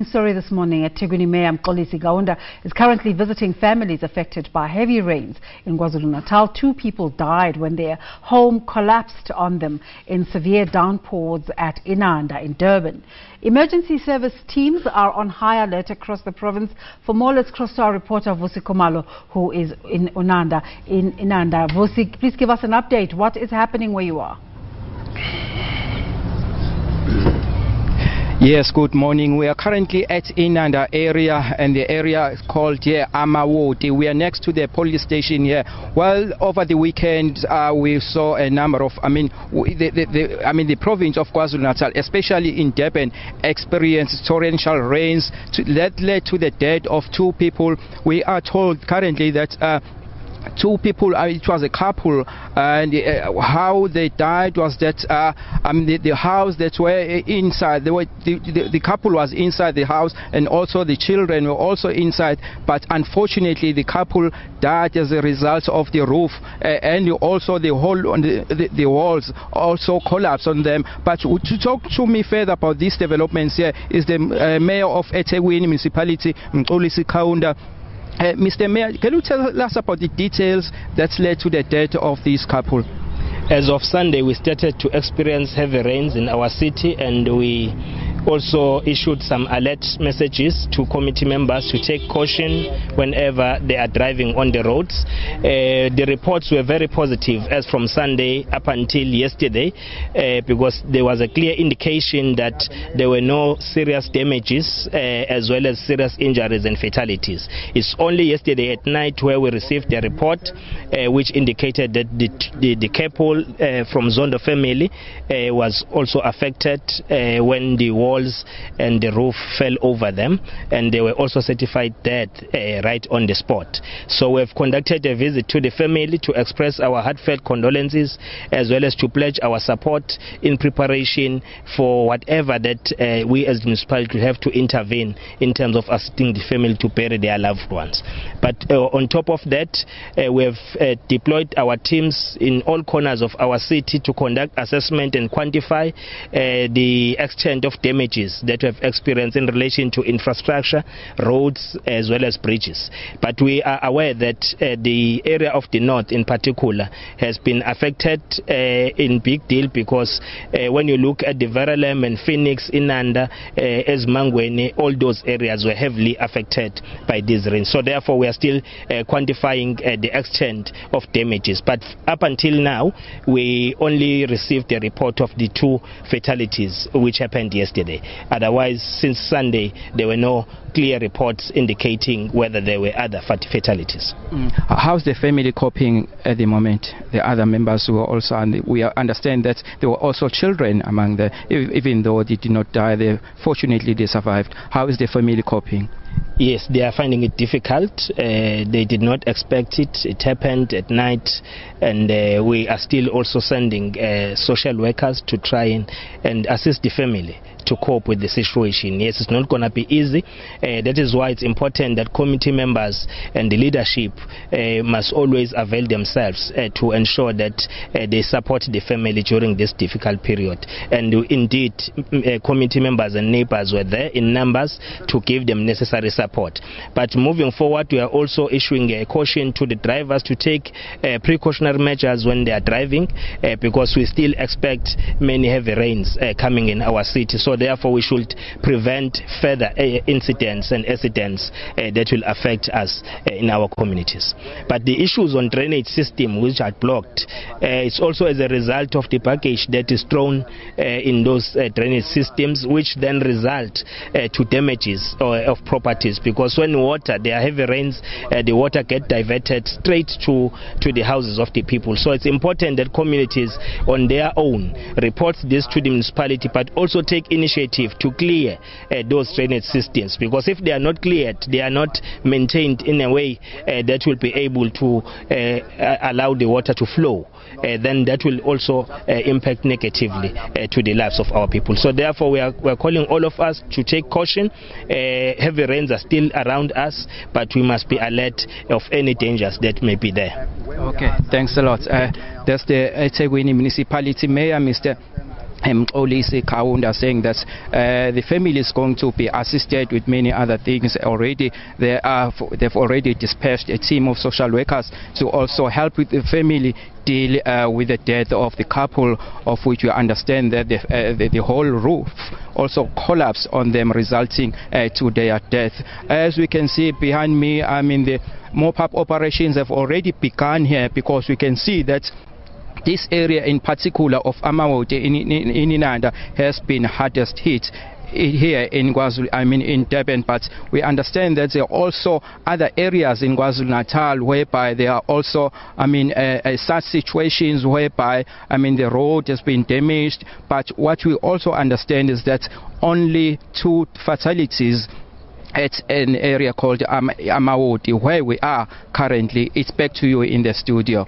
Story this morning at eThekwini Mayor Mxolisi Kaunda is currently visiting families affected by heavy rains in KwaZulu-Natal. 2 people died when their home collapsed on them in severe downpours at Inanda in Durban. Emergency service teams are on high alert across the province. For more, let's cross to our reporter Vusi Khumalo, who is in Inanda. Vusi, please give us an update. What is happening where you are? Yes, good morning. We are currently at Inanda area, and the area is called Amawoti. We are next to the police station here. Well, over the weekend, we saw a number of, the province of KwaZulu-Natal, especially in Durban, experienced torrential rains that led to the death of 2 people. We are told currently that 2 people, it was a couple, and how they died was that the house that were inside, the couple was inside the house, and also the children were also inside, but unfortunately the couple died as a result of the roof, and also the whole on the walls also collapsed on them. But to talk to me further about these developments here is the mayor of eThekwini municipality, Mxolisi Kaunda. Mr. Mayor, can you tell us about the details that led to the death of this couple? As of Sunday, we started to experience heavy rains in our city, and we also issued some alert messages to committee members to take caution whenever they are driving on the roads. The reports were very positive as from Sunday up until yesterday, because there was a clear indication that there were no serious damages as well as serious injuries and fatalities. It's only yesterday at night where we received a report which indicated that the couple from Zondo family was also affected when the walls and the roof fell over them, and they were also certified dead right on the spot. So we've conducted a visit to the family to express our heartfelt condolences as well as to pledge our support in preparation for whatever that we as the municipality have to intervene in terms of assisting the family to bury their loved ones. But on top of that, we have deployed our teams in all corners of our city to conduct assessment and quantify the extent of damages that we have experienced in relation to infrastructure, roads as well as bridges. But we are aware that the area of the north in particular has been affected in big deal, because when you look at the Veralem and Phoenix, Inanda, Mangweni, all those areas were heavily affected by these rains. So therefore we are still quantifying the extent of damages. But up until now, we only received the report of the 2 fatalities which happened yesterday. Otherwise, since Sunday, there were no clear reports indicating whether there were other fatalities. How's the family coping at the moment? The other members who are also, and we understand that there were also children among them, even though they did not die, fortunately they survived. How is the family coping? Yes, they are finding it difficult. They did not expect it. It happened at night, and we are still also sending social workers to try and assist the family to cope with the situation. Yes, it's not going to be easy. That is why it's important that committee members and the leadership must always avail themselves to ensure that they support the family during this difficult period. And indeed, committee members and neighbors were there in numbers to give them necessary support. But moving forward, we are also issuing a caution to the drivers to take precautionary measures when they are driving, because we still expect many heavy rains coming in our city. So therefore we should prevent further incidents and accidents that will affect us in our communities. But the issues on drainage system which are blocked, it's also as a result of the package that is thrown in those drainage systems, which then result to damages of properties, because when there are heavy rains, the water get diverted straight to the houses of the people. So it's important that communities on their own report this to the municipality, but also take initiative to clear those drainage systems, because if they are not cleared, they are not maintained in a way that will be able to allow the water to flow, then that will also impact negatively to the lives of our people. So therefore we are calling all of us to take caution. Heavy rains are still around us, but we must be alert of any dangers that may be there. Okay, thanks a lot. That's the eThekwini Municipality Mayor, Mr. Mxolisi Kaunda, saying that the family is going to be assisted with many other things already. They've already dispatched a team of social workers to also help with the family deal with the death of the couple, of which we understand that the whole roof also collapsed on them, resulting to their death. As we can see behind me, I mean, the mop-up operations have already begun here, because we can see that this area in particular of Amawote in Inanda has been hardest hit here in in Durban, but we understand that there are also other areas in KwaZulu-Natal whereby there are also, such situations whereby, the road has been damaged. But what we also understand is that only 2 fatalities at an area called Amawote, where we are currently. It's back to you in the studio.